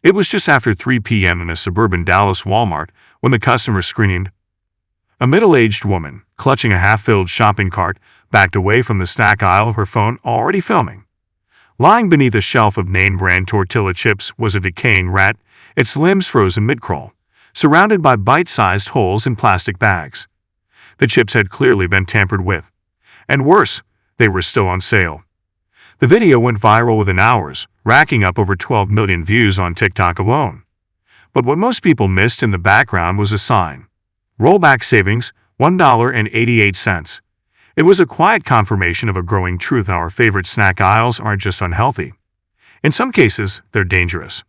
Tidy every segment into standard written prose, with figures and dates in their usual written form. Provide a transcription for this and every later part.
It was just after 3 p.m. in a suburban Dallas Walmart when the customer screamed. A middle-aged woman, clutching a half-filled shopping cart, backed away from the snack aisle, her phone already filming. Lying beneath a shelf of name-brand tortilla chips was a decaying rat, its limbs frozen mid-crawl, surrounded by bite-sized holes in plastic bags. The chips had clearly been tampered with. And worse, they were still on sale. The video went viral within hours, racking up over 12 million views on TikTok alone. But what most people missed in the background was a sign. Rollback savings, $1.88. It was a quiet confirmation of a growing truth: our favorite snack aisles aren't just unhealthy. In some cases, they're dangerous.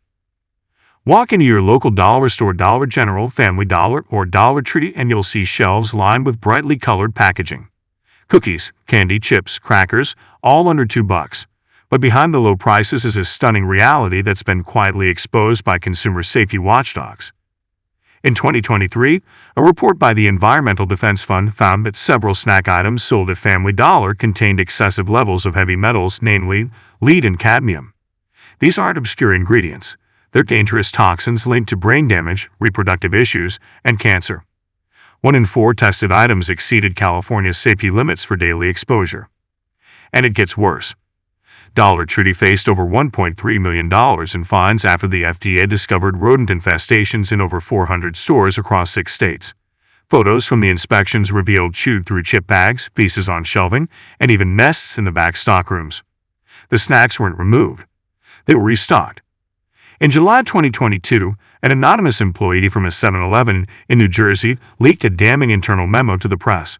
Walk into your local dollar store, Dollar General, Family Dollar, or Dollar Tree, and you'll see shelves lined with brightly colored packaging. Cookies, candy, chips, crackers, all under $2. But behind the low prices is a stunning reality that's been quietly exposed by consumer safety watchdogs. In 2023, a report by the Environmental Defense Fund found that several snack items sold at Family Dollar contained excessive levels of heavy metals, namely lead and cadmium. These aren't obscure ingredients. They're dangerous toxins linked to brain damage, reproductive issues, and cancer. 1 in 4 tested items exceeded California's safety limits for daily exposure. And it gets worse. Dollar Tree faced over $1.3 million in fines after the FDA discovered rodent infestations in over 400 stores across 6 states. Photos from the inspections revealed chewed-through chip bags, pieces on shelving, and even nests in the back stockrooms. The snacks weren't removed. They were restocked. In July 2022, an anonymous employee from a 7-Eleven in New Jersey leaked a damning internal memo to the press.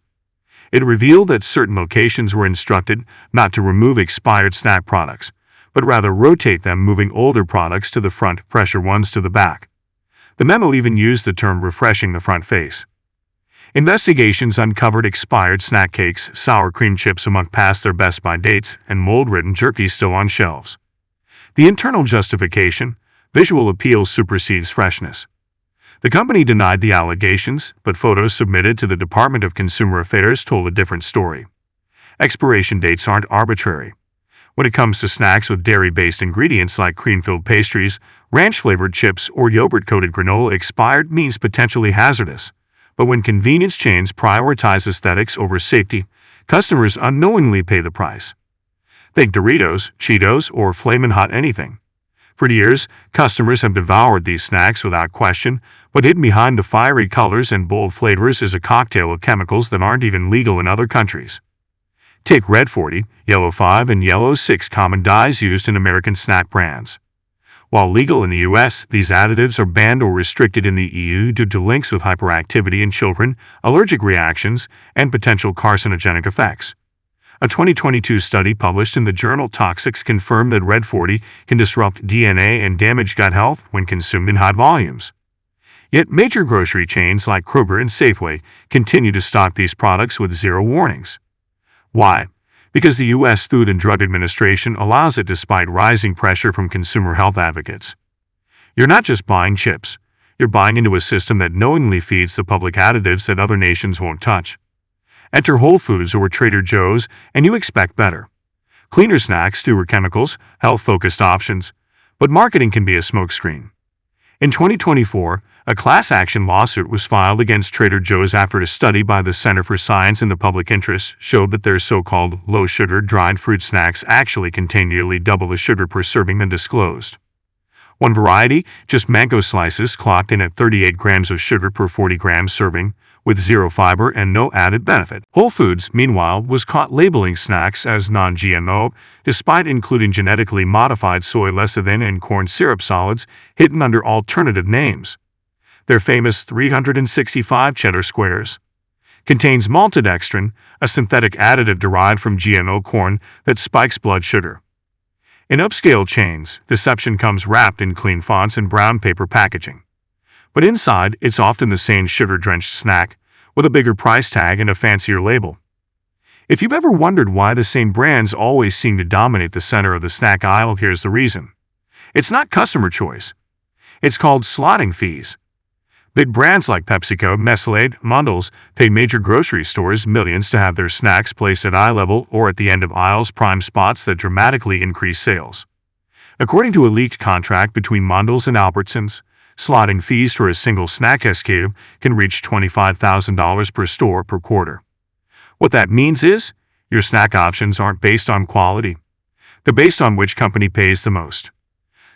It revealed that certain locations were instructed not to remove expired snack products, but rather rotate them, moving older products to the front, fresher ones to the back. The memo even used the term refreshing the front face. Investigations uncovered expired snack cakes, sour cream chips among past their best-by dates, and mold-ridden jerky still on shelves. The internal justification: visual appeal supersedes freshness. The company denied the allegations, but photos submitted to the Department of Consumer Affairs told a different story. Expiration dates aren't arbitrary. When it comes to snacks with dairy-based ingredients like cream-filled pastries, ranch-flavored chips, or yogurt-coated granola, expired means potentially hazardous. But when convenience chains prioritize aesthetics over safety, customers unknowingly pay the price. Think Doritos, Cheetos, or Flamin' Hot anything. For years, customers have devoured these snacks without question, but hidden behind the fiery colors and bold flavors is a cocktail of chemicals that aren't even legal in other countries. Take Red 40, Yellow 5, and Yellow 6, common dyes used in American snack brands. While legal in the U.S., these additives are banned or restricted in the EU due to links with hyperactivity in children, allergic reactions, and potential carcinogenic effects. A 2022 study published in the journal Toxics confirmed that Red 40 can disrupt DNA and damage gut health when consumed in high volumes. Yet major grocery chains like Kroger and Safeway continue to stock these products with zero warnings. Why? Because the U.S. Food and Drug Administration allows it despite rising pressure from consumer health advocates. You're not just buying chips. You're buying into a system that knowingly feeds the public additives that other nations won't touch. Enter Whole Foods or Trader Joe's, and you expect better. Cleaner snacks, fewer chemicals, health-focused options. But marketing can be a smokescreen. In 2024, a class action lawsuit was filed against Trader Joe's after a study by the Center for Science in the Public Interest showed that their so-called low-sugar dried fruit snacks actually contain nearly double the sugar per serving than disclosed. One variety, just mango slices, clocked in at 38 grams of sugar per 40 grams serving, with zero fiber and no added benefit. Whole Foods, meanwhile, was caught labeling snacks as non-GMO, despite including genetically modified soy lecithin and corn syrup solids hidden under alternative names. Their famous 365 cheddar squares contains maltodextrin, a synthetic additive derived from GMO corn that spikes blood sugar. In upscale chains, deception comes wrapped in clean fonts and brown paper packaging. But inside, it's often the same sugar-drenched snack, with a bigger price tag and a fancier label. If you've ever wondered why the same brands always seem to dominate the center of the snack aisle, here's the reason. It's not customer choice. It's called slotting fees. Big brands like PepsiCo, Nestlé, Mondelez pay major grocery stores millions to have their snacks placed at eye level or at the end of aisles, prime spots that dramatically increase sales. According to a leaked contract between Mondelez and Albertsons, slotting fees for a single snack SKU can reach $25,000 per store per quarter. What that means is, your snack options aren't based on quality. They're based on which company pays the most.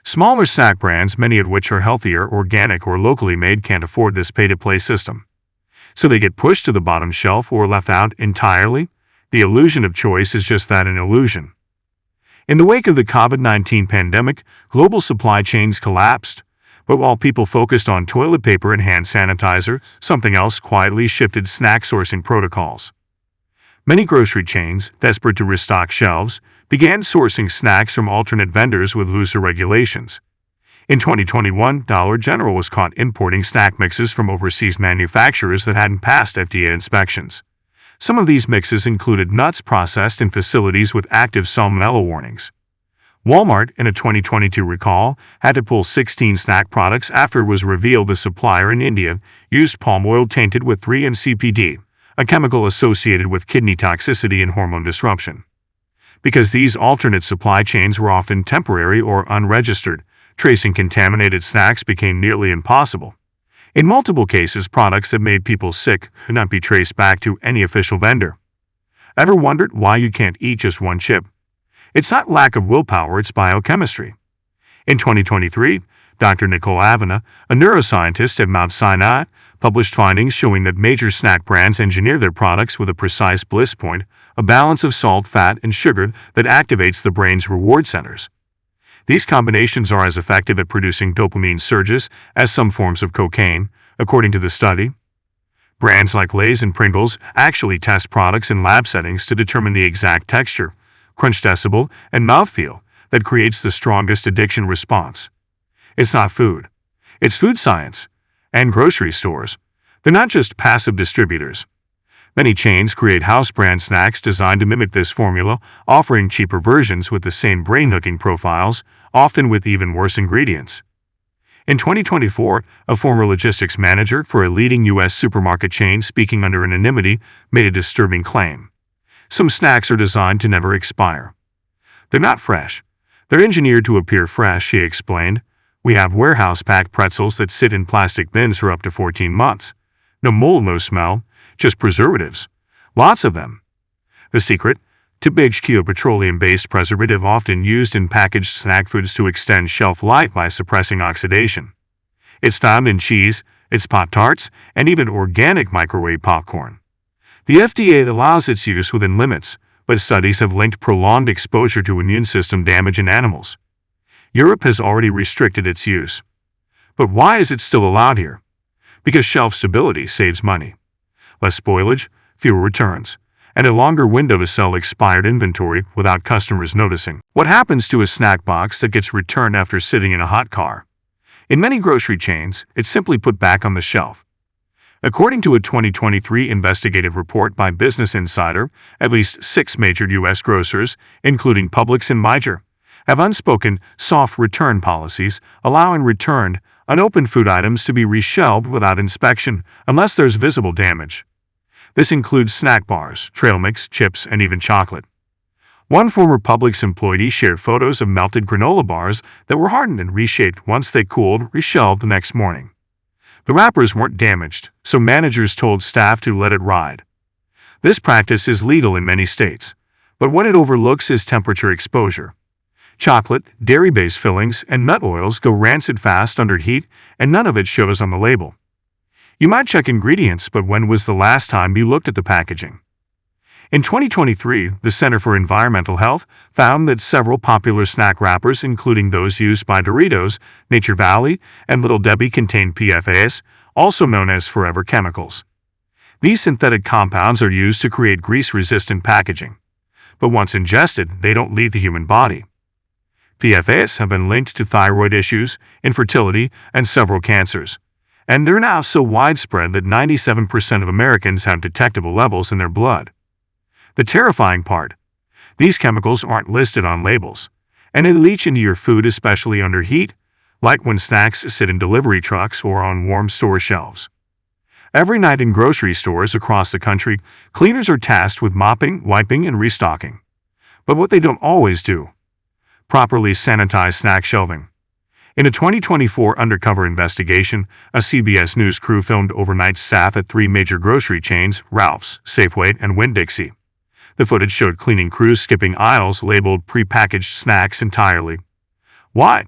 Smaller snack brands, many of which are healthier, organic, or locally made, can't afford this pay-to-play system. So they get pushed to the bottom shelf or left out entirely. The illusion of choice is just that, an illusion. In the wake of the COVID-19 pandemic, global supply chains collapsed. But while people focused on toilet paper and hand sanitizer, something else quietly shifted: snack sourcing protocols. Many grocery chains, desperate to restock shelves, began sourcing snacks from alternate vendors with looser regulations. In 2021, Dollar General was caught importing snack mixes from overseas manufacturers that hadn't passed FDA inspections. Some of these mixes included nuts processed in facilities with active salmonella warnings. Walmart, in a 2022 recall, had to pull 16 snack products after it was revealed the supplier in India used palm oil tainted with 3-in-CPD, a chemical associated with kidney toxicity and hormone disruption. Because these alternate supply chains were often temporary or unregistered, tracing contaminated snacks became nearly impossible. In multiple cases, products that made people sick could not be traced back to any official vendor. Ever wondered why you can't eat just one chip? It's not lack of willpower, it's biochemistry. In 2023, Dr. Nicole Avena, a neuroscientist at Mount Sinai, published findings showing that major snack brands engineer their products with a precise bliss point, a balance of salt, fat, and sugar that activates the brain's reward centers. These combinations are as effective at producing dopamine surges as some forms of cocaine, according to the study. Brands like Lay's and Pringles actually test products in lab settings to determine the exact texture, crunch decibel, and mouthfeel that creates the strongest addiction response. It's not food. It's food science. And grocery stores, they're not just passive distributors. Many chains create house brand snacks designed to mimic this formula, offering cheaper versions with the same brain-hooking profiles, often with even worse ingredients. In 2024, a former logistics manager for a leading U.S. supermarket chain, speaking under anonymity, made a disturbing claim. Some snacks are designed to never expire. They're not fresh. They're engineered to appear fresh, he explained. We have warehouse-packed pretzels that sit in plastic bins for up to 14 months. No mold, no smell, just preservatives. Lots of them. The secret? To HQ, a petroleum-based preservative often used in packaged snack foods to extend shelf life by suppressing oxidation. It's found in cheese, its Pop-Tarts, and even organic microwave popcorn. The FDA allows its use within limits, but studies have linked prolonged exposure to immune system damage in animals. Europe has already restricted its use. But why is it still allowed here? Because shelf stability saves money. Less spoilage, fewer returns, and a longer window to sell expired inventory without customers noticing. What happens to a snack box that gets returned after sitting in a hot car? In many grocery chains, it's simply put back on the shelf. According to a 2023 investigative report by Business Insider, at least 6 major U.S. grocers, including Publix and Meijer, have unspoken, soft return policies allowing returned, unopened food items to be reshelved without inspection unless there's visible damage. This includes snack bars, trail mix, chips, and even chocolate. One former Publix employee shared photos of melted granola bars that were hardened and reshaped once they cooled, reshelved the next morning. The wrappers weren't damaged, so managers told staff to let it ride. This practice is legal in many states, but what it overlooks is temperature exposure. Chocolate, dairy-based fillings, and nut oils go rancid fast under heat, and none of it shows on the label. You might check ingredients, but when was the last time you looked at the packaging? In 2023, the Center for Environmental Health found that several popular snack wrappers, including those used by Doritos, Nature Valley, and Little Debbie, contain PFAS, also known as forever chemicals. These synthetic compounds are used to create grease-resistant packaging. But once ingested, they don't leave the human body. PFAS have been linked to thyroid issues, infertility, and several cancers. And they're now so widespread that 97% of Americans have detectable levels in their blood. The terrifying part: these chemicals aren't listed on labels, and they leach into your food, especially under heat, like when snacks sit in delivery trucks or on warm store shelves. Every night in grocery stores across the country, cleaners are tasked with mopping, wiping, and restocking. But what they don't always do: Properly sanitized snack shelving. In a 2024 undercover investigation, a CBS News crew filmed overnight staff at three major grocery chains, Ralph's, Safeway, and Winn-Dixie. The footage showed cleaning crews skipping aisles labeled prepackaged snacks entirely. Why?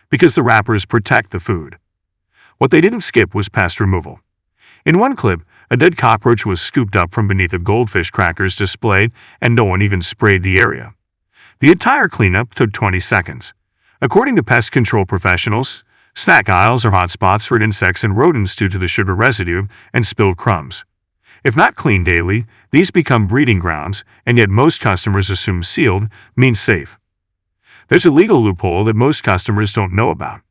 Because the wrappers protect the food. What they didn't skip was pest removal. In one clip, a dead cockroach was scooped up from beneath a goldfish crackers displayed, and no one even sprayed the area. The entire cleanup took 20 seconds. According to pest control professionals, snack aisles are hotspots for insects and rodents due to the sugar residue and spilled crumbs. If not cleaned daily, these become breeding grounds, and yet most customers assume sealed means safe. There's a legal loophole that most customers don't know about.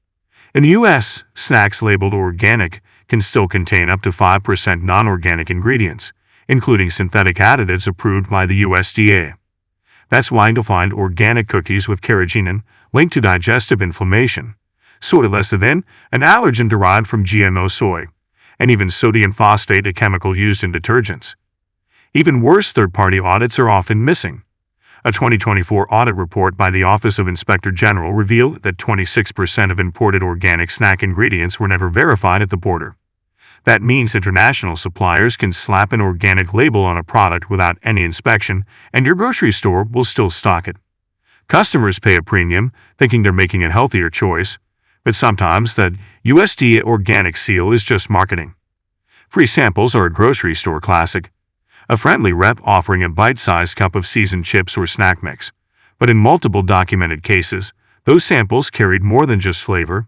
In the U.S., snacks labeled organic can still contain up to 5% non-organic ingredients, including synthetic additives approved by the USDA. That's why you'll find organic cookies with carrageenan linked to digestive inflammation, soy lecithin, an allergen derived from GMO soy, and even sodium phosphate, a chemical used in detergents. Even worse, third-party audits are often missing. A 2024 audit report by the Office of Inspector General revealed that 26% of imported organic snack ingredients were never verified at the border. That means international suppliers can slap an organic label on a product without any inspection, and your grocery store will still stock it. Customers pay a premium, thinking they're making a healthier choice, but sometimes that USDA organic seal is just marketing. Free samples are a grocery store classic. A friendly rep offering a bite-sized cup of seasoned chips or snack mix. But in multiple documented cases, those samples carried more than just flavor.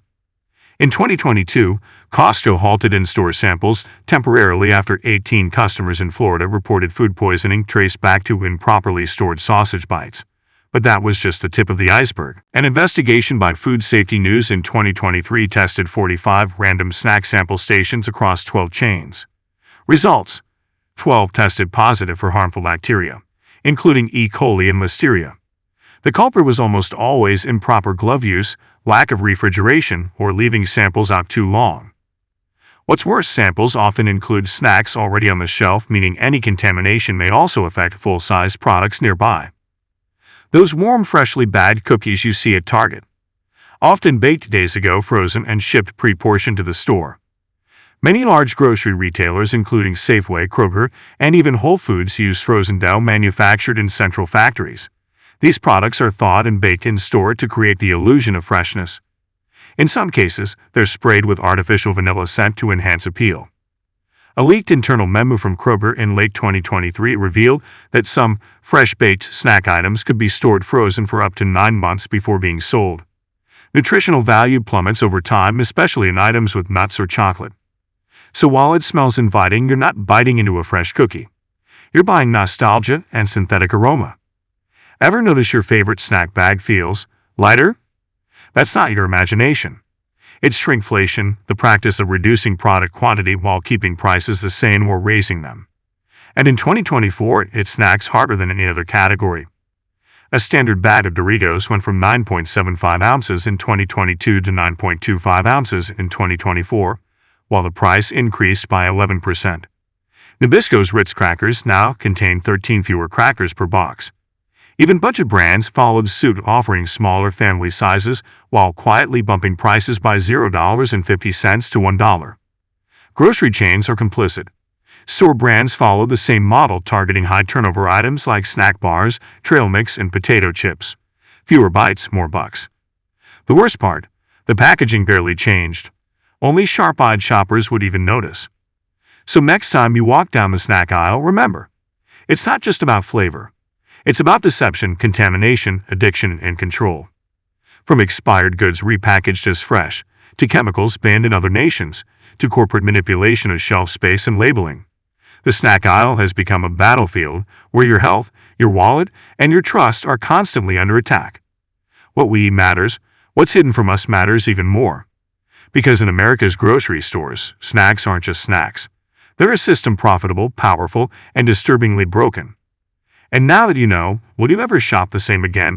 In 2022, Costco halted in-store samples temporarily after 18 customers in Florida reported food poisoning traced back to improperly stored sausage bites. But that was just the tip of the iceberg. An investigation by Food Safety News in 2023 tested 45 random snack sample stations across 12 chains. Results: 12 tested positive for harmful bacteria, including E. coli and listeria. The culprit was almost always improper glove use, lack of refrigeration, or leaving samples out too long. What's worse, samples often include snacks already on the shelf, meaning any contamination may also affect full-sized products nearby. Those warm, freshly bagged cookies you see at Target, often baked days ago, frozen, and shipped pre-portioned to the store. Many large grocery retailers, including Safeway, Kroger, and even Whole Foods, use frozen dough manufactured in central factories. These products are thawed and baked in store to create the illusion of freshness. In some cases, they're sprayed with artificial vanilla scent to enhance appeal. A leaked internal memo from Kroger in late 2023 revealed that some fresh-baked snack items could be stored frozen for up to 9 months before being sold. Nutritional value plummets over time, especially in items with nuts or chocolate. So while it smells inviting, you're not biting into a fresh cookie. You're buying nostalgia and synthetic aroma. Ever notice your favorite snack bag feels lighter? That's not your imagination. It's shrinkflation, the practice of reducing product quantity while keeping prices the same or raising them. And in 2024, it snacks harder than any other category. A standard bag of Doritos went from 9.75 ounces in 2022 to 9.25 ounces in 2024, while the price increased by 11%. Nabisco's Ritz crackers now contain 13 fewer crackers per box. Even budget brands followed suit, offering smaller family sizes while quietly bumping prices by $0.50 to $1. Grocery chains are complicit. Store brands follow the same model, targeting high-turnover items like snack bars, trail mix, and potato chips. Fewer bites, more bucks. The worst part, the packaging barely changed. Only sharp-eyed shoppers would even notice. So next time you walk down the snack aisle, remember, it's not just about flavor. It's about deception, contamination, addiction, and control. From expired goods repackaged as fresh, to chemicals banned in other nations, to corporate manipulation of shelf space and labeling. The snack aisle has become a battlefield where your health, your wallet, and your trust are constantly under attack. What we eat matters. What's hidden from us matters even more. Because in America's grocery stores, snacks aren't just snacks. They're a system profitable, powerful, and disturbingly broken. And now that you know, will you ever shop the same again?